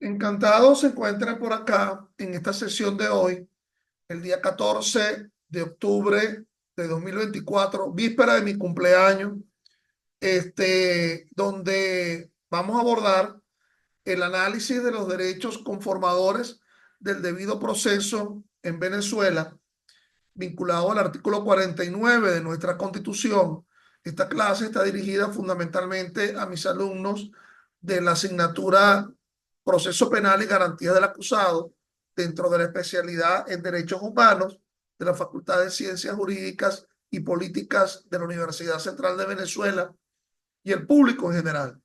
Encantado se encuentre por acá en esta sesión de hoy, el día 14 de octubre de 2024, víspera de mi cumpleaños, donde vamos a abordar el análisis de los derechos conformadores del debido proceso en Venezuela, vinculado al artículo 49 de nuestra Constitución. Esta clase está dirigida fundamentalmente a mis alumnos de la asignatura Proceso Penal y Garantías del Acusado, dentro de la especialidad en Derechos Humanos de la Facultad de Ciencias Jurídicas y Políticas de la Universidad Central de Venezuela y el público en general.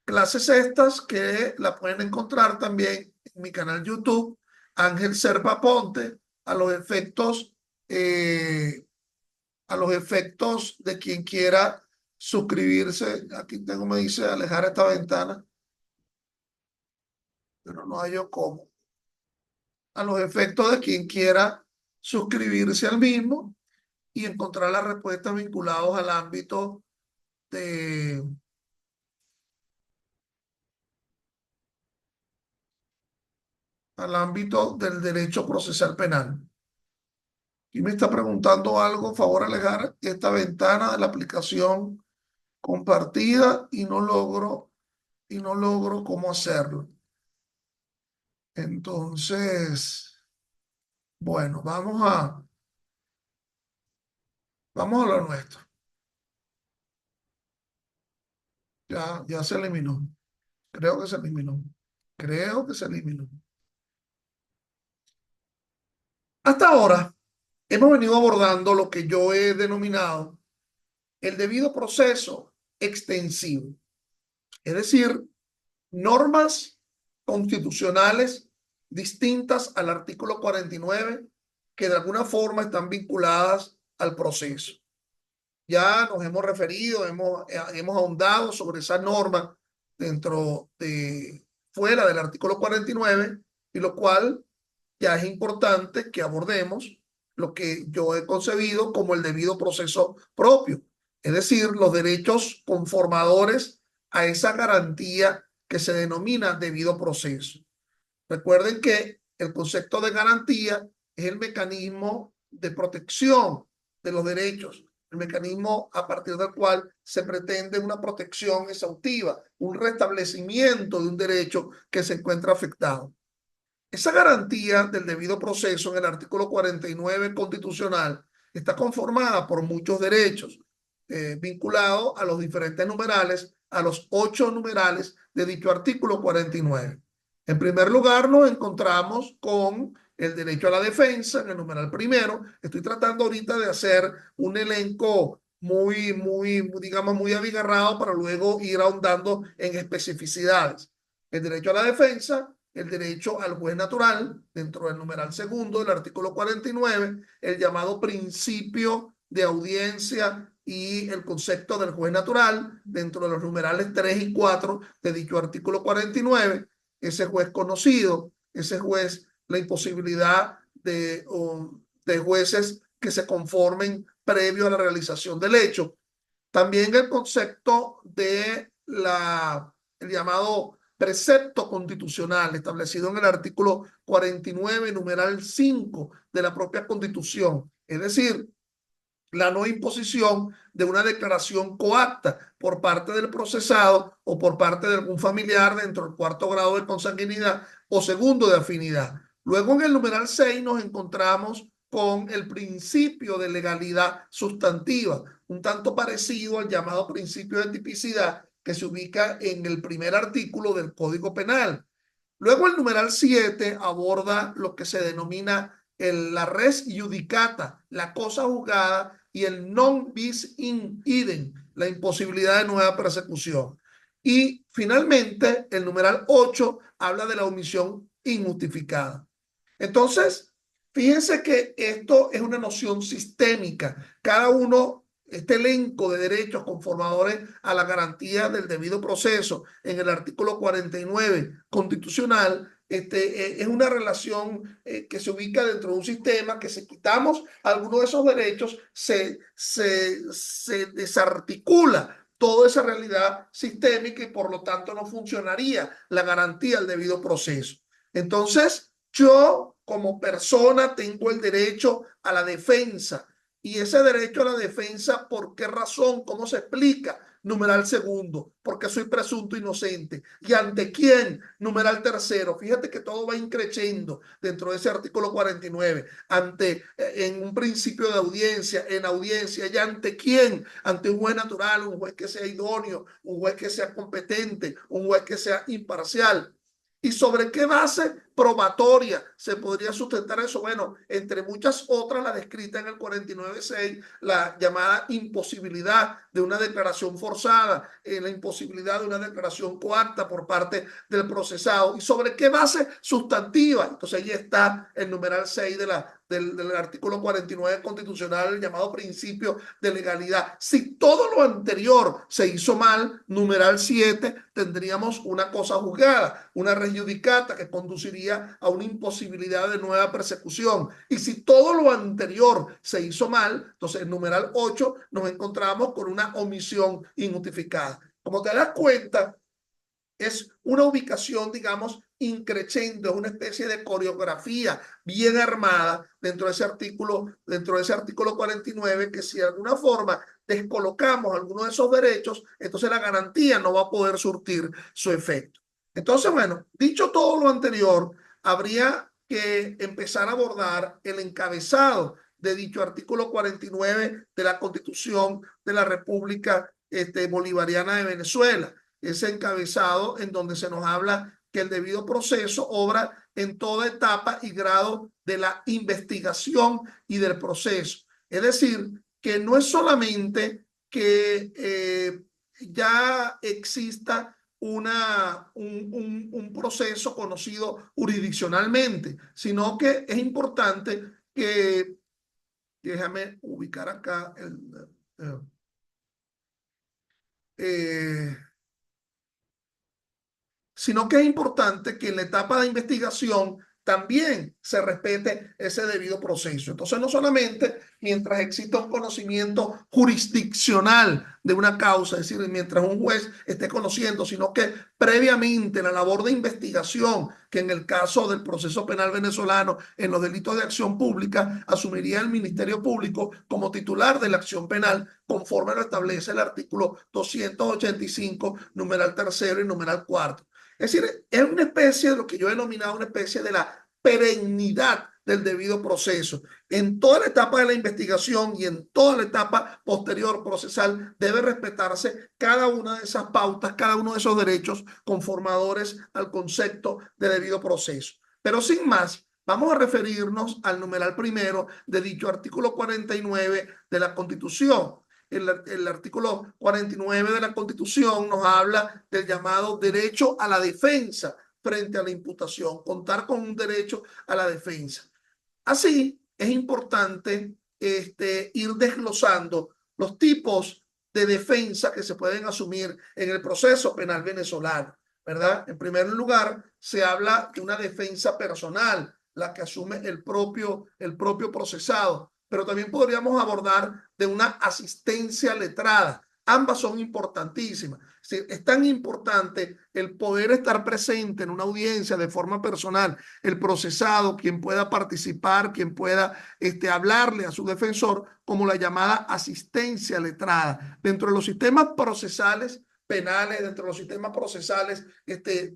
Clases estas que la pueden encontrar también en mi canal YouTube, Ángel Serpa Ponte, a los efectos, eh, a los efectos de quien quiera suscribirse. Aquí tengo, me dice, alejar esta ventana, pero no hallo cómo. A los efectos de quien quiera suscribirse al mismo y encontrar las respuestas vinculadas al ámbito de del derecho procesal penal. Y me está preguntando algo, favor alejar esta ventana de la aplicación compartida y no logro cómo hacerlo. Entonces, bueno, vamos a lo nuestro. Ya se eliminó. Creo que se eliminó. Creo que se eliminó. Hasta ahora hemos venido abordando lo que yo he denominado el debido proceso extensivo, es decir, normas constitucionales distintas al artículo 49 que de alguna forma están vinculadas al proceso. Ya nos hemos referido, hemos ahondado sobre esa norma fuera del artículo 49, y lo cual ya es importante que abordemos lo que yo he concebido como el debido proceso propio, es decir, los derechos conformadores a esa garantía que se denomina debido proceso. Recuerden que el concepto de garantía es el mecanismo de protección de los derechos, el mecanismo a partir del cual se pretende una protección exhaustiva, un restablecimiento de un derecho que se encuentra afectado. Esa garantía del debido proceso en el artículo 49 constitucional está conformada por muchos derechos vinculados a los diferentes numerales, a los 8 numerales de dicho artículo 49. En primer lugar, nos encontramos con el derecho a la defensa en el numeral primero. Estoy tratando ahorita de hacer un elenco digamos, muy abigarrado para luego ir ahondando en especificidades. El derecho a la defensa, el derecho al juez natural, dentro del numeral segundo del artículo 49, el llamado principio de audiencia y el concepto del juez natural, dentro de los numerales 3 y 4 de dicho artículo 49, ese juez conocido, ese juez, la imposibilidad de jueces que se conformen previo a la realización del hecho. También el concepto de el llamado precepto constitucional establecido en el artículo 49, numeral 5 de la propia Constitución, es decir, la no imposición de una declaración coacta por parte del procesado o por parte de algún familiar dentro del cuarto grado de consanguinidad o segundo de afinidad. Luego en el numeral 6 nos encontramos con el principio de legalidad sustantiva, un tanto parecido al llamado principio de tipicidad que se ubica en el primer artículo del Código Penal. Luego el numeral 7 aborda lo que se denomina la res judicata, la cosa juzgada, y el non bis in idem, la imposibilidad de nueva persecución. Y finalmente el numeral 8 habla de la omisión injustificada. Entonces, fíjense que esto es una noción sistémica. Cada uno, este elenco de derechos conformadores a la garantía del debido proceso en el artículo 49 constitucional, es una relación que se ubica dentro de un sistema que, si quitamos algunos de esos derechos, se desarticula toda esa realidad sistémica y por lo tanto no funcionaría la garantía del debido proceso. Entonces, yo como persona tengo el derecho a la defensa. Y ese derecho a la defensa, ¿por qué razón? ¿Cómo se explica? Numeral segundo, porque soy presunto inocente. ¿Y ante quién? Numeral tercero. Fíjate que todo va increciendo dentro de ese artículo 49. En un principio de audiencia, en audiencia, ¿y ante quién? Ante un juez natural, un juez que sea idóneo, un juez que sea competente, un juez que sea imparcial. ¿Y sobre qué base probatoria se podría sustentar eso? Bueno, entre muchas otras, la descrita en el 49.6, la llamada imposibilidad de una declaración forzada, la imposibilidad de una declaración coacta por parte del procesado. ¿Y sobre qué base sustantiva? Entonces ahí está el numeral 6 del artículo 49 constitucional, el llamado principio de legalidad. Si todo lo anterior se hizo mal, numeral 7, tendríamos una cosa juzgada, una res judicata que conduciría a una imposibilidad de nueva persecución. Y si todo lo anterior se hizo mal, entonces en numeral 8 nos encontramos con una omisión injustificada. Como te das cuenta, es una ubicación, digamos, increciendo, es una especie de coreografía bien armada dentro de ese artículo 49, que si de alguna forma descolocamos alguno de esos derechos, entonces la garantía no va a poder surtir su efecto. Entonces, bueno, dicho todo lo anterior, habría que empezar a abordar el encabezado de dicho artículo 49 de la Constitución de la República Bolivariana de Venezuela, ese encabezado en donde se nos habla que el debido proceso obra en toda etapa y grado de la investigación y del proceso. Es decir, que no es solamente que ya exista un proceso conocido jurisdiccionalmente, sino que es importante que, déjame ubicar acá sino que es importante que en la etapa de investigación también se respete ese debido proceso. Entonces, no solamente mientras exista un conocimiento jurisdiccional de una causa, es decir, mientras un juez esté conociendo, sino que previamente la labor de investigación, que en el caso del proceso penal venezolano, en los delitos de acción pública, asumiría el Ministerio Público como titular de la acción penal, conforme lo establece el artículo 285, numeral tercero y numeral cuarto. Es decir, es una especie de lo que yo he denominado una especie de la perennidad del debido proceso. En toda la etapa de la investigación y en toda la etapa posterior procesal debe respetarse cada una de esas pautas, cada uno de esos derechos conformadores al concepto de debido proceso. Pero sin más, vamos a referirnos al numeral primero de dicho artículo 49 de la Constitución. El artículo 49 de la Constitución nos habla del llamado derecho a la defensa frente a la imputación, contar con un derecho a la defensa. Así, es importante ir desglosando los tipos de defensa que se pueden asumir en el proceso penal venezolano, ¿verdad? En primer lugar, se habla de una defensa personal, la que asume el propio procesado, pero también podríamos abordar de una asistencia letrada. Ambas son importantísimas. Es tan importante el poder estar presente en una audiencia de forma personal, el procesado, quien pueda participar, quien pueda hablarle a su defensor, como la llamada asistencia letrada. Dentro de los sistemas procesales penales, dentro de los sistemas procesales,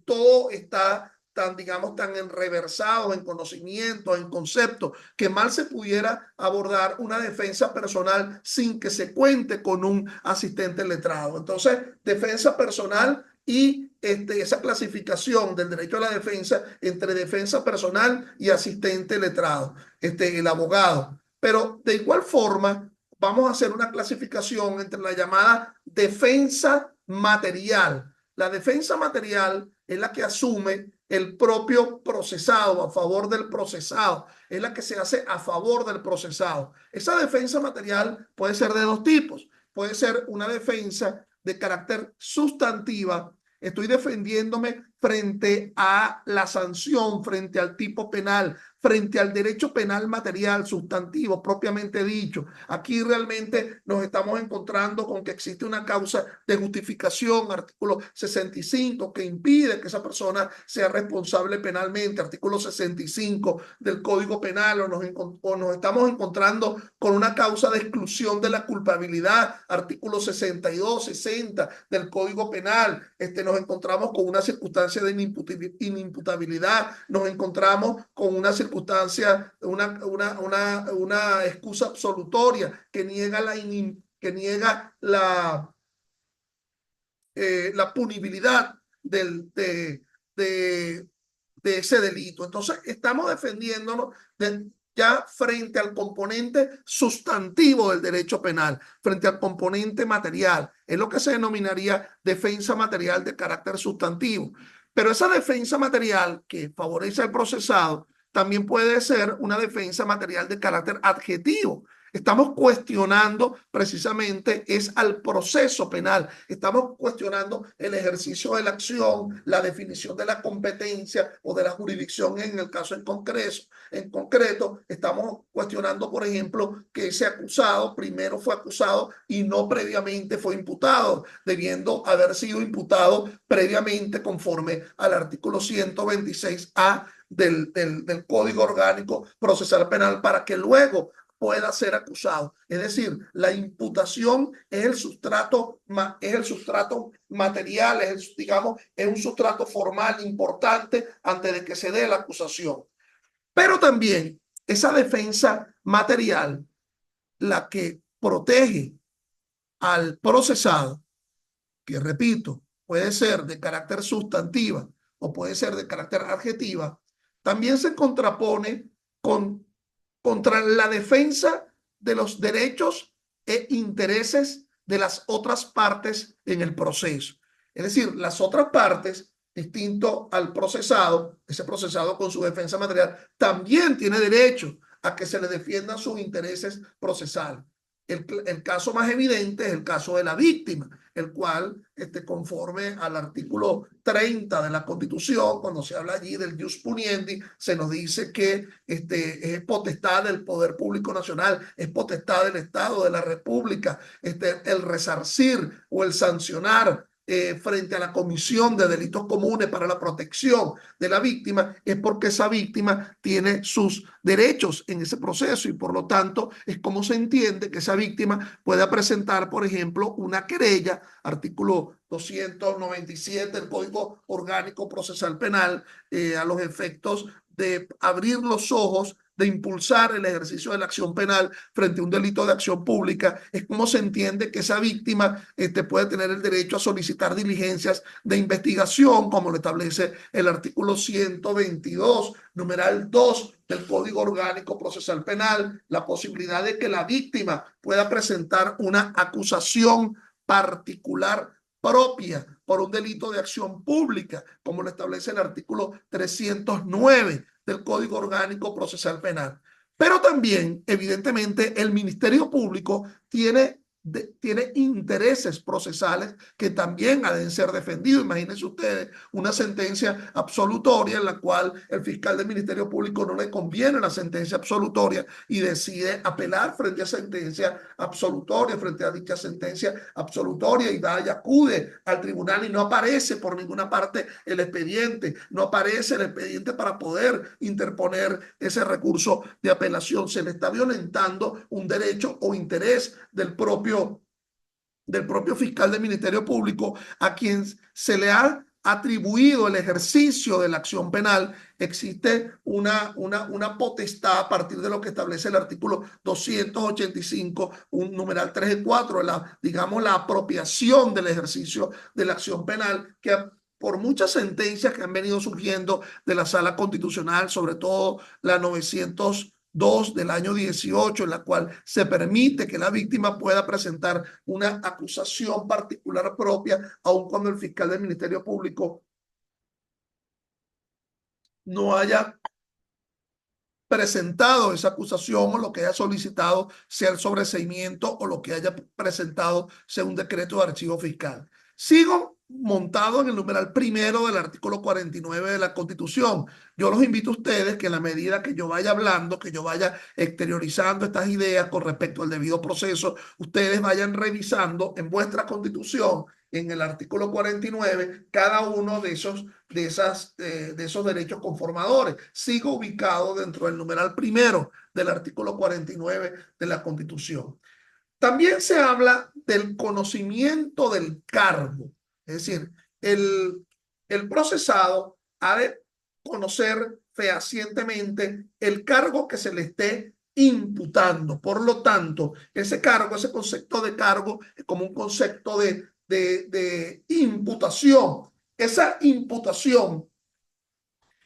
todo está tan enreversado en conocimiento, en concepto, que mal se pudiera abordar una defensa personal sin que se cuente con un asistente letrado. Entonces, defensa personal y esa clasificación del derecho a la defensa entre defensa personal y asistente letrado, el abogado. Pero de igual forma, vamos a hacer una clasificación entre la llamada defensa material. La defensa material es la que asume el propio procesado a favor del procesado, es la que se hace a favor del procesado. Esa defensa material puede ser de dos tipos. Puede ser una defensa de carácter sustantiva. Estoy defendiéndome frente a la sanción, frente al tipo penal, frente al derecho penal material sustantivo propiamente dicho. Aquí realmente nos estamos encontrando con que existe una causa de justificación, artículo 65, que impide que esa persona sea responsable penalmente, artículo 65 del Código Penal, o nos estamos encontrando con una causa de exclusión de la culpabilidad, artículo 62, 60 del Código Penal. Nos encontramos con una circunstancia de inimputabilidad, nos encontramos con una circunstancia, una excusa absolutoria que niega la punibilidad de ese delito. Entonces, estamos defendiéndonos ya frente al componente sustantivo del derecho penal, frente al componente material. Es lo que se denominaría defensa material de carácter sustantivo. Pero esa defensa material que favorece al procesado también puede ser una defensa material de carácter adjetivo. Estamos cuestionando precisamente es al proceso penal. Estamos cuestionando el ejercicio de la acción, la definición de la competencia o de la jurisdicción en el caso en concreto. Estamos cuestionando, por ejemplo, que ese acusado primero fue acusado y no previamente fue imputado, debiendo haber sido imputado previamente conforme al artículo 126A del Código Orgánico Procesal Penal para que luego pueda ser acusado. Es decir, la imputación es el sustrato material, digamos, es un sustrato formal importante antes de que se dé la acusación. Pero también esa defensa material, la que protege al procesado, que repito, puede ser de carácter sustantiva o puede ser de carácter adjetiva, también se contrapone contra la defensa de los derechos e intereses de las otras partes en el proceso. Es decir, las otras partes, distinto al procesado, ese procesado con su defensa material, también tiene derecho a que se le defiendan sus intereses procesales. El caso más evidente es el caso de la víctima, el cual, conforme al artículo 30 de la Constitución, cuando se habla allí del jus puniendi, se nos dice que es potestad del Poder Público Nacional, es potestad del Estado, de la República, el resarcir o el sancionar frente a la comisión de delitos comunes para la protección de la víctima, es porque esa víctima tiene sus derechos en ese proceso y por lo tanto es como se entiende que esa víctima pueda presentar, por ejemplo, una querella, artículo 297 del Código Orgánico Procesal Penal, a los efectos de abrir los ojos, de impulsar el ejercicio de la acción penal frente a un delito de acción pública. Es como se entiende que esa víctima puede tener el derecho a solicitar diligencias de investigación, como lo establece el artículo 122, numeral 2 del Código Orgánico Procesal Penal, la posibilidad de que la víctima pueda presentar una acusación particular propia por un delito de acción pública, como lo establece el artículo 309 del Código Orgánico Procesal Penal. Pero también, evidentemente, el Ministerio Público tiene intereses procesales que también deben ser defendidos. Imagínense ustedes una sentencia absolutoria en la cual el fiscal del Ministerio Público no le conviene la sentencia absolutoria y decide apelar frente a sentencia absolutoria, frente a dicha sentencia absolutoria y va y acude al tribunal y no aparece por ninguna parte el expediente, no aparece el expediente para poder interponer ese recurso de apelación. Se le está violentando un derecho o interés del propio fiscal del Ministerio Público a quien se le ha atribuido el ejercicio de la acción penal. Existe una potestad a partir de lo que establece el artículo 285, un numeral 3 y 4, digamos la apropiación del ejercicio de la acción penal, que por muchas sentencias que han venido surgiendo de la Sala Constitucional, sobre todo la 902 del año 18, en la cual se permite que la víctima pueda presentar una acusación particular propia, aun cuando el fiscal del Ministerio Público no haya presentado esa acusación o lo que haya solicitado sea el sobreseimiento o lo que haya presentado sea un decreto de archivo fiscal. Sigo montado en el numeral primero del artículo 49 de la Constitución. Yo los invito a ustedes que en la medida que yo vaya hablando, que yo vaya exteriorizando estas ideas con respecto al debido proceso, ustedes vayan revisando en vuestra Constitución, en el artículo 49, cada uno de esos derechos conformadores. Sigo ubicado dentro del numeral primero del artículo 49 de la Constitución. También se habla del conocimiento del cargo, es decir, el procesado ha de conocer fehacientemente el cargo que se le esté imputando. Por lo tanto, ese cargo, ese concepto de cargo es como un concepto de imputación. Esa imputación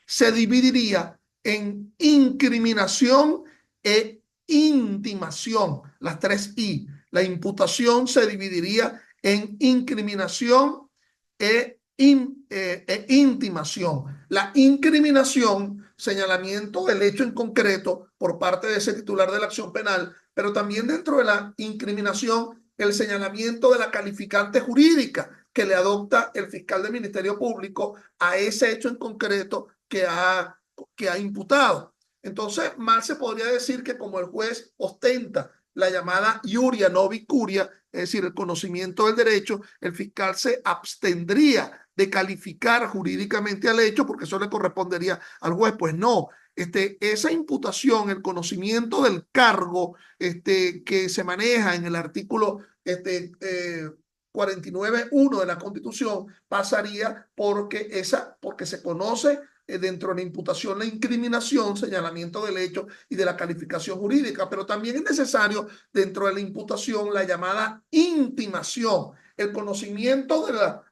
se dividiría en incriminación e intimación, las tres I. La imputación se dividiría en incriminación e intimación. La incriminación, señalamiento del hecho en concreto por parte de ese titular de la acción penal, pero también dentro de la incriminación, el señalamiento de la calificante jurídica que le adopta el fiscal del Ministerio Público a ese hecho en concreto que ha imputado. Entonces, mal se podría decir que como el juez ostenta la llamada iuria no vicuria, es decir, el conocimiento del derecho, el fiscal se abstendría de calificar jurídicamente al hecho porque eso le correspondería al juez. Pues no, esa imputación, el conocimiento del cargo que se maneja en el artículo 49.1 de la Constitución pasaría porque se conoce dentro de la imputación la incriminación, señalamiento del hecho y de la calificación jurídica, pero también es necesario dentro de la imputación la llamada intimación, el conocimiento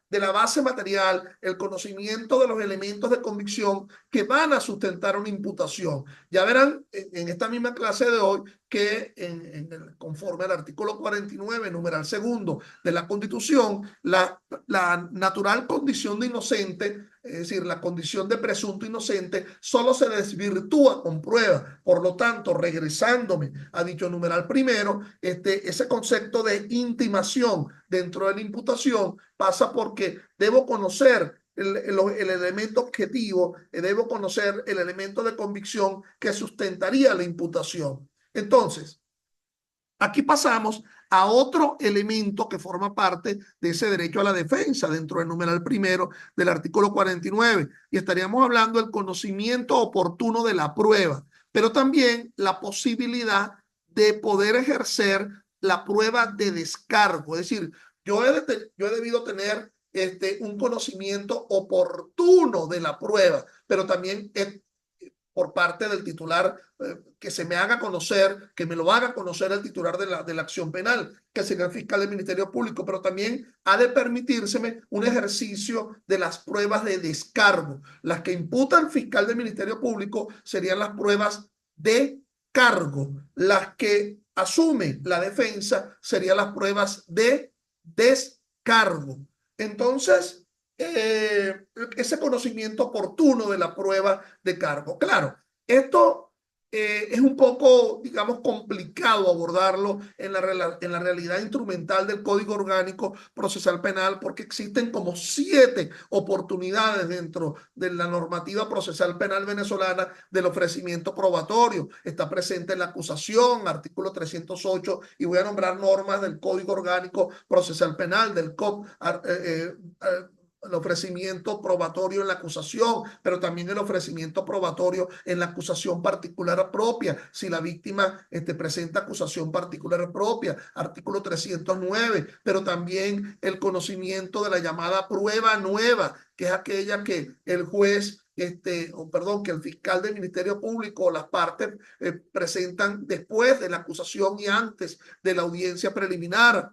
de la base material, el conocimiento de los elementos de convicción que van a sustentar una imputación. Ya verán en esta misma clase de hoy que conforme al artículo 49, numeral segundo de la Constitución, la natural condición de inocente, es decir, la condición de presunto inocente, solo se desvirtúa con prueba. Por lo tanto, regresándome a dicho numeral primero, ese concepto de intimación dentro de la imputación pasa porque debo conocer el elemento objetivo, debo conocer el elemento de convicción que sustentaría la imputación. Entonces, aquí pasamos a otro elemento que forma parte de ese derecho a la defensa dentro del numeral primero del artículo 49 y estaríamos hablando del conocimiento oportuno de la prueba, pero también la posibilidad de poder ejercer la prueba de descargo, es decir, yo he debido tener un conocimiento oportuno de la prueba, pero también por parte del titular, que se me haga conocer, que me lo haga conocer el titular de la acción penal, que sería el fiscal del Ministerio Público, pero también ha de permitírseme un ejercicio de las pruebas de descargo. Las que imputa el fiscal del Ministerio Público serían las pruebas de cargo. Las que asume la defensa serían las pruebas de descargo. Entonces, ese conocimiento oportuno de la prueba de cargo. Claro, esto es un poco, digamos, complicado abordarlo en la realidad instrumental del Código Orgánico Procesal Penal porque existen como 7 oportunidades dentro de la normativa procesal penal venezolana del ofrecimiento probatorio. Está presente en la acusación, artículo 308, y voy a nombrar normas del Código Orgánico Procesal Penal, del COP, el ofrecimiento probatorio en la acusación, pero también el ofrecimiento probatorio en la acusación particular propia, si la víctima presenta acusación particular propia, artículo 309, pero también el conocimiento de la llamada prueba nueva, que es aquella que el juez que el fiscal del Ministerio Público o las partes presentan después de la acusación y antes de la audiencia preliminar.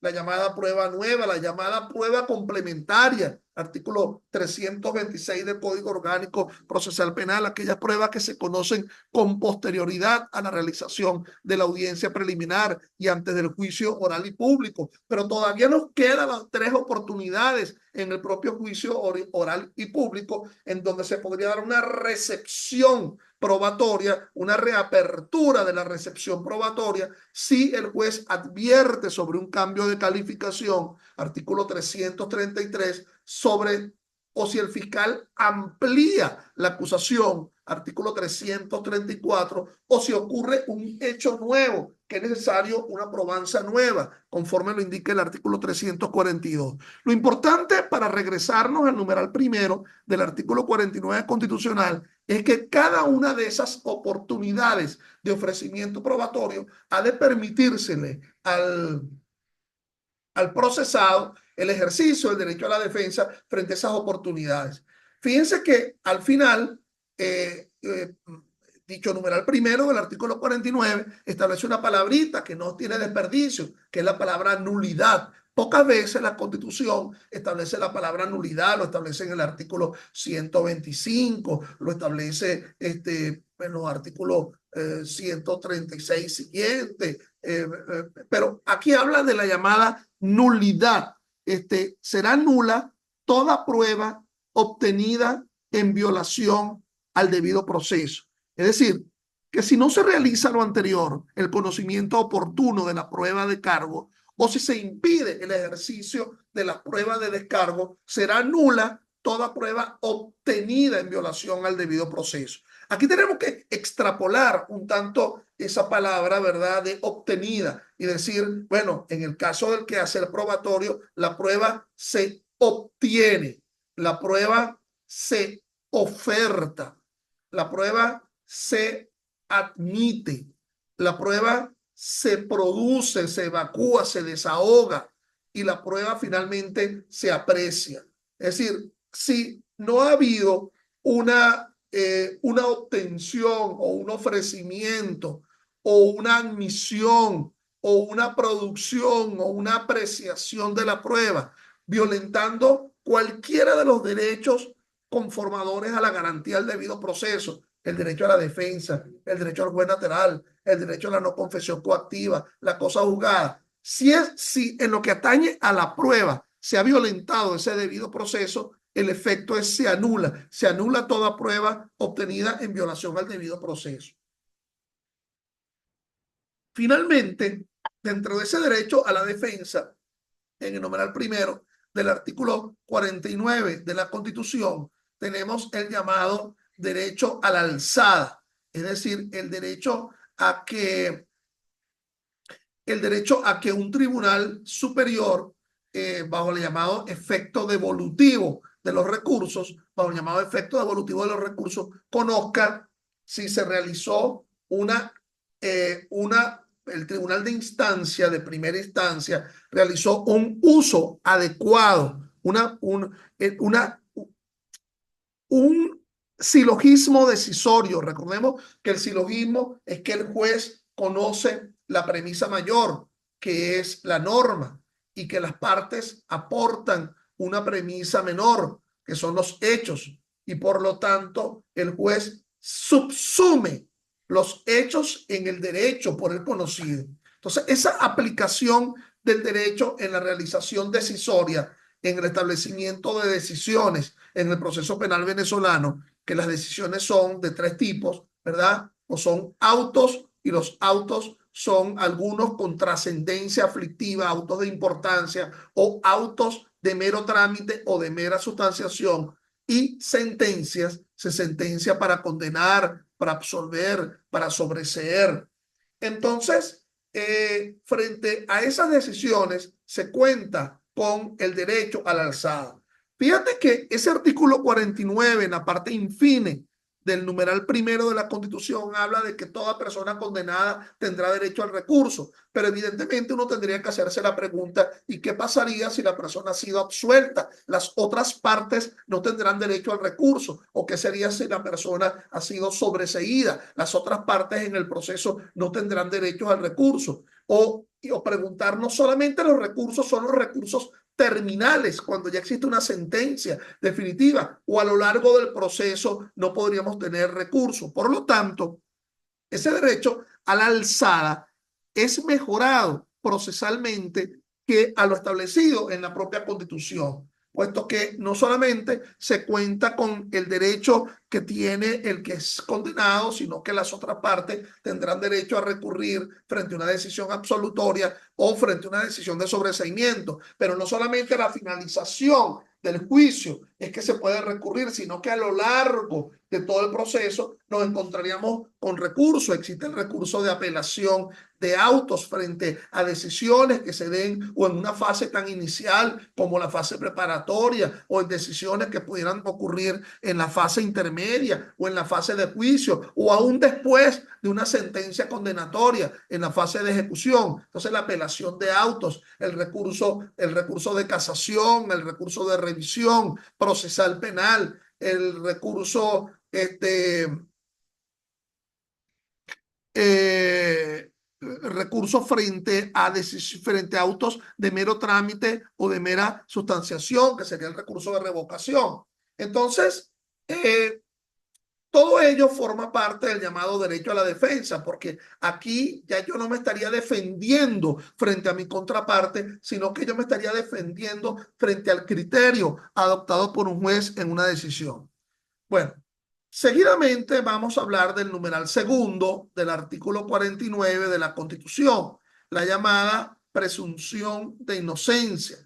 La llamada prueba nueva, la llamada prueba complementaria, artículo 326 del Código Orgánico Procesal Penal, aquellas pruebas que se conocen con posterioridad a la realización de la audiencia preliminar y antes del juicio oral y público. Pero todavía nos quedan las 3 oportunidades en el propio juicio oral y público, en donde se podría dar una recepción probatoria, una reapertura de la recepción probatoria, si el juez advierte sobre un cambio de calificación, artículo 333, sobre o si el fiscal amplía la acusación, artículo 334, o si ocurre un hecho nuevo, que es necesario una probanza nueva, conforme lo indica el artículo 342. Lo importante para regresarnos al numeral primero del artículo 49 constitucional es que cada una de esas oportunidades de ofrecimiento probatorio ha de permitírsele al procesado el ejercicio del derecho a la defensa frente a esas oportunidades. Fíjense que al final, dicho numeral primero del artículo 49 establece una palabrita que no tiene desperdicio, que es la palabra nulidad. Pocas veces la Constitución establece la palabra nulidad, lo establece en el artículo 125, lo establece en los artículos 136 siguientes, pero aquí habla de la llamada nulidad. Será nula toda prueba obtenida en violación al debido proceso. Es decir, que si no se realiza lo anterior, el conocimiento oportuno de la prueba de cargo, o si se impide el ejercicio de la prueba de descargo, será nula toda prueba obtenida en violación al debido proceso. Aquí tenemos que extrapolar un tanto esa palabra, ¿verdad?, de obtenida y decir, bueno, en el caso del quehacer probatorio, la prueba se obtiene, la prueba se oferta, la prueba se admite, la prueba se produce, se evacúa, se desahoga y la prueba finalmente se aprecia. Es decir, si no ha habido una obtención o un ofrecimiento o una admisión o una producción o una apreciación de la prueba, violentando cualquiera de los derechos conformadores a la garantía del debido proceso, el derecho a la defensa, el derecho al juez lateral, el derecho a la no confesión coactiva, la cosa juzgada. Si en lo que atañe a la prueba se ha violentado ese debido proceso, el efecto es se anula toda prueba obtenida en violación al debido proceso. Finalmente, dentro de ese derecho a la defensa, en el numeral primero del artículo 49 de la Constitución, tenemos el llamado derecho a la alzada, es decir, el derecho a que un tribunal superior, bajo el llamado efecto devolutivo de los recursos, bajo el llamado efecto devolutivo de los recursos, conozca si se realizó el tribunal de instancia, de primera instancia, realizó un uso adecuado, un silogismo decisorio. Recordemos que el silogismo es que el juez conoce la premisa mayor, que es la norma, y que las partes aportan una premisa menor, que son los hechos, y por lo tanto el juez subsume los hechos en el derecho por él conocido. Entonces, esa aplicación del derecho en la realización decisoria, en el establecimiento de decisiones en el proceso penal venezolano, que las decisiones son de tres tipos, ¿verdad? O son autos, y los autos son algunos con trascendencia aflictiva, autos de importancia, o autos de mero trámite o de mera sustanciación, y sentencias, se sentencia para condenar, para absolver, para sobreseer. Entonces, frente a esas decisiones, se cuenta con el derecho a la alzada. Fíjate que ese artículo 49, en la parte infine del numeral primero de la Constitución, habla de que toda persona condenada tendrá derecho al recurso, pero evidentemente uno tendría que hacerse la pregunta, ¿y qué pasaría si la persona ha sido absuelta? Las otras partes no tendrán derecho al recurso, o qué sería si la persona ha sido sobreseída, las otras partes en el proceso no tendrán derecho al recurso, o preguntar, no solamente los recursos son los recursos terminales, cuando ya existe una sentencia definitiva, o a lo largo del proceso no podríamos tener recursos. Por lo tanto, ese derecho a la alzada es mejorado procesalmente que a lo establecido en la propia Constitución. puesto que no solamente se cuenta con el derecho que tiene el que es condenado, sino que las otras partes tendrán derecho a recurrir frente a una decisión absolutoria o frente a una decisión de sobreseimiento. Pero no solamente la finalización del juicio es que se puede recurrir, sino que a lo largo de todo el proceso nos encontraríamos con recursos. Existe el recurso de apelación de autos frente a decisiones que se den o en una fase tan inicial como la fase preparatoria o en decisiones que pudieran ocurrir en la fase intermedia o en la fase de juicio o aún después de una sentencia condenatoria en la fase de ejecución. Entonces la apelación de autos, el recurso de casación, el recurso de revisión procesal penal, el recurso recursos frente a autos de mero trámite o de mera sustanciación, que sería el recurso de revocación. Entonces, todo ello forma parte del llamado derecho a la defensa, porque aquí ya yo no me estaría defendiendo frente a mi contraparte, sino que yo me estaría defendiendo frente al criterio adoptado por un juez en una decisión. Bueno, seguidamente vamos a hablar del numeral segundo del artículo 49 de la Constitución, la llamada presunción de inocencia.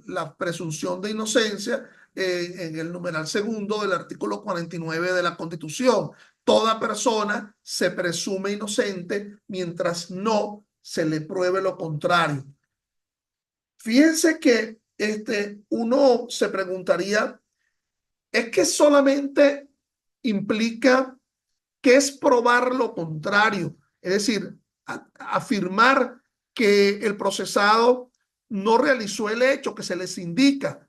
La presunción de inocencia en el numeral segundo del artículo 49 de la Constitución. Toda persona se presume inocente mientras no se le pruebe lo contrario. Fíjense que uno se preguntaría, ¿es que solamente implica que es probar lo contrario? Es decir, afirmar que el procesado no realizó el hecho que se les indica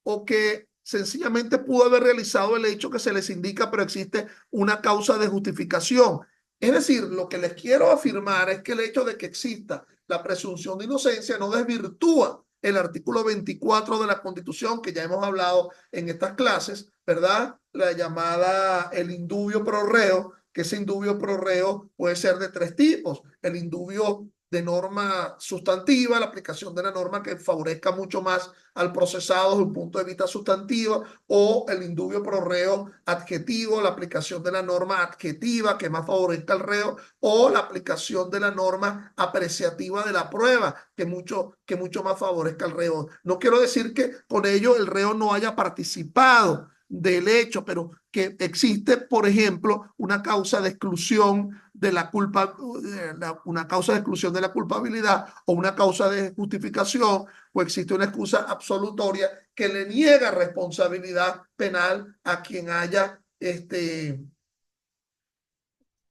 o que sencillamente pudo haber realizado el hecho que se les indica, pero existe una causa de justificación. Es decir, lo que les quiero afirmar es que el hecho de que exista la presunción de inocencia no desvirtúa el artículo 24 de la Constitución, que ya hemos hablado en estas clases, ¿verdad? La llamada el indubio pro reo, que ese indubio pro reo puede ser de tres tipos: el indubio de norma sustantiva, la aplicación de la norma que favorezca mucho más al procesado desde un punto de vista sustantivo, o el indubio pro reo adjetivo, la aplicación de la norma adjetiva que más favorezca al reo, o la aplicación de la norma apreciativa de la prueba que mucho más favorezca al reo. No quiero decir que con ello el reo no haya participado del hecho, pero que existe, por ejemplo, una causa de exclusión de la culpa, una causa de exclusión de la culpabilidad o una causa de justificación, o existe una excusa absolutoria que le niega responsabilidad penal a quien haya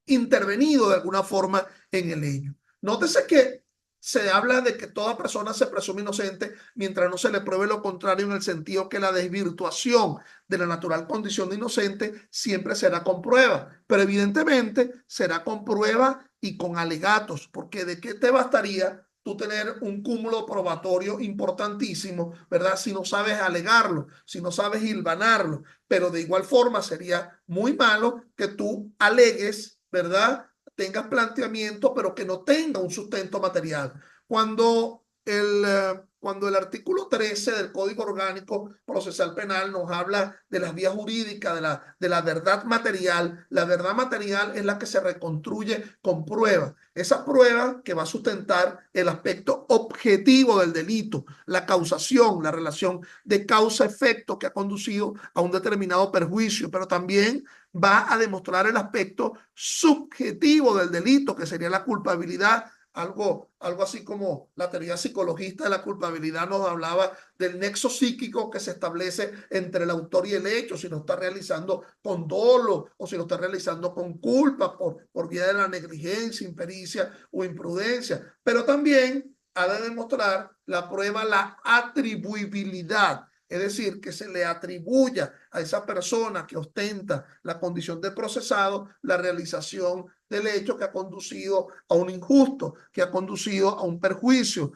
intervenido de alguna forma en el hecho. Nótese que se habla de que toda persona se presume inocente mientras no se le pruebe lo contrario, en el sentido que la desvirtuación de la natural condición de inocente siempre será con prueba, pero evidentemente será con prueba y con alegatos, porque ¿de qué te bastaría tú tener un cúmulo probatorio importantísimo, ¿verdad? Si no sabes alegarlo, si no sabes hilvanarlo, pero de igual forma sería muy malo que tú alegues, ¿verdad? Tengas planteamiento, pero que no tenga un sustento material. Cuando el artículo 13 del Código Orgánico Procesal Penal nos habla de las vías jurídicas, de la verdad material, la verdad material es la que se reconstruye con prueba. Esa prueba que va a sustentar el aspecto objetivo del delito, la causación, la relación de causa-efecto que ha conducido a un determinado perjuicio, pero también va a demostrar el aspecto subjetivo del delito, que sería la culpabilidad. Algo así como la teoría psicologista de la culpabilidad nos hablaba del nexo psíquico que se establece entre el autor y el hecho, si lo está realizando con dolo o si lo está realizando con culpa por vía de la negligencia, impericia o imprudencia. Pero también ha de demostrar la prueba la atribuibilidad, es decir, que se le atribuya a esa persona que ostenta la condición de procesado la realización del hecho que ha conducido a un injusto, que ha conducido a un perjuicio,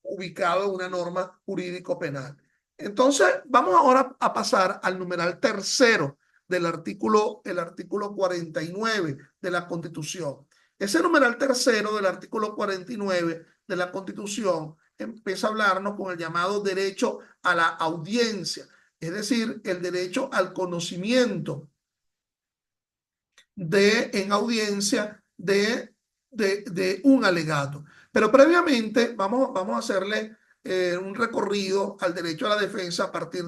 ubicado en una norma jurídico penal. Entonces, vamos ahora a pasar al numeral tercero del artículo 49 de la Constitución. Ese numeral tercero del artículo 49 de la Constitución empieza a hablarnos con el llamado derecho a la audiencia, es decir, el derecho al conocimiento en audiencia de un alegato. Pero previamente vamos a hacerle un recorrido al derecho a la defensa a partir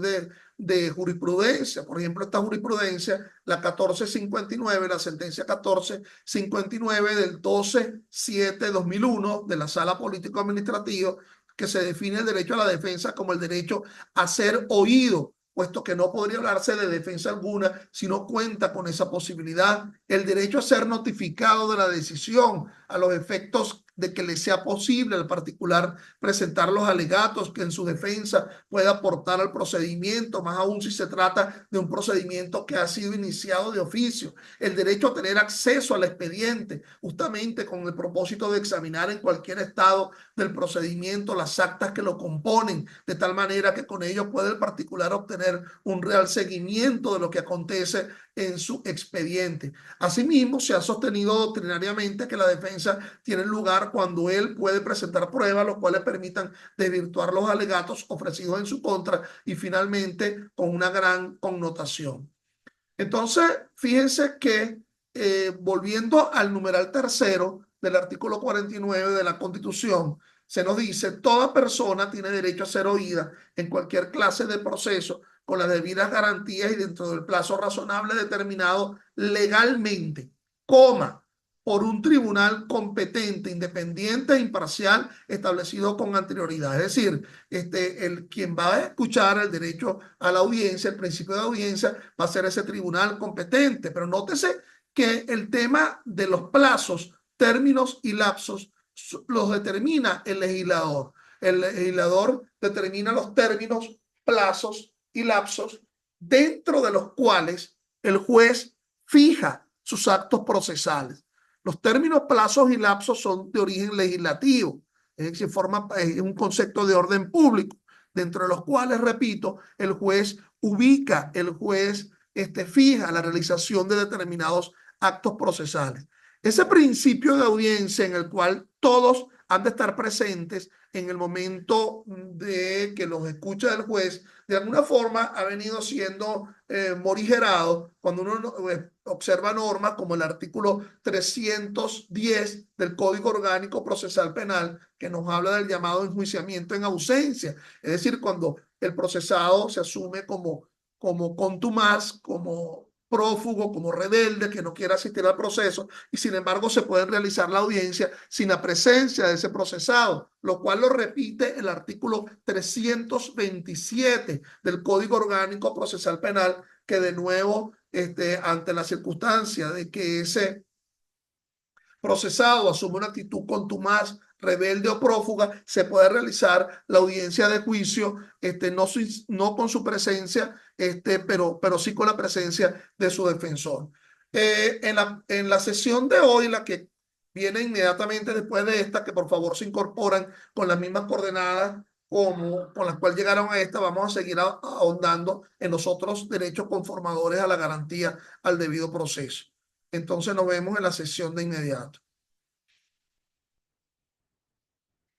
de jurisprudencia. Por ejemplo, esta jurisprudencia, la 1459, la sentencia 1459 del 12/7/2001 de la Sala Político-Administrativa, que se define el derecho a la defensa como el derecho a ser oído, puesto que no podría hablarse de defensa alguna si no cuenta con esa posibilidad. El derecho a ser notificado de la decisión a los efectos de que le sea posible al particular presentar los alegatos que en su defensa pueda aportar al procedimiento, más aún si se trata de un procedimiento que ha sido iniciado de oficio. El derecho a tener acceso al expediente, justamente con el propósito de examinar en cualquier estado del procedimiento las actas que lo componen, de tal manera que con ello puede el particular obtener un real seguimiento de lo que acontece en su expediente. Asimismo, se ha sostenido doctrinariamente que la defensa tiene lugar cuando él puede presentar pruebas los cuales permitan desvirtuar los alegatos ofrecidos en su contra y finalmente con una gran connotación. Entonces, fíjense que volviendo al numeral tercero del artículo 49 de la Constitución, se nos dice: toda persona tiene derecho a ser oída en cualquier clase de proceso con las debidas garantías y dentro del plazo razonable determinado legalmente, coma, por un tribunal competente, independiente e imparcial establecido con anterioridad. Es decir, quien va a escuchar el derecho a la audiencia, el principio de audiencia, va a ser ese tribunal competente. Pero nótese que el tema de los plazos, términos y lapsos los determina el legislador. El legislador determina los términos, plazos y lapsos dentro de los cuales el juez fija sus actos procesales. Los términos, plazos y lapsos son de origen legislativo, es decir, forma un concepto de orden público, dentro de los cuales, repito, el juez ubica, el juez fija la realización de determinados actos procesales. Ese principio de audiencia en el cual todos han de estar presentes en el momento de que los escucha el juez, de alguna forma ha venido siendo morigerado cuando uno observa normas como el artículo 310 del Código Orgánico Procesal Penal, que nos habla del llamado enjuiciamiento en ausencia, es decir, cuando el procesado se asume como contumaz, como prófugo, como rebelde, que no quiere asistir al proceso, y sin embargo se puede realizar la audiencia sin la presencia de ese procesado, lo cual lo repite el artículo 327 del Código Orgánico Procesal Penal, que de nuevo, ante la circunstancia de que ese procesado asume una actitud contumaz, rebelde o prófuga, se puede realizar la audiencia de juicio, no con su presencia, pero sí con la presencia de su defensor. En la sesión de hoy, la que viene inmediatamente después de esta, que por favor se incorporan con las mismas coordenadas con las cuales llegaron a esta, vamos a seguir ahondando en los otros derechos conformadores a la garantía al debido proceso. Entonces nos vemos en la sesión de inmediato.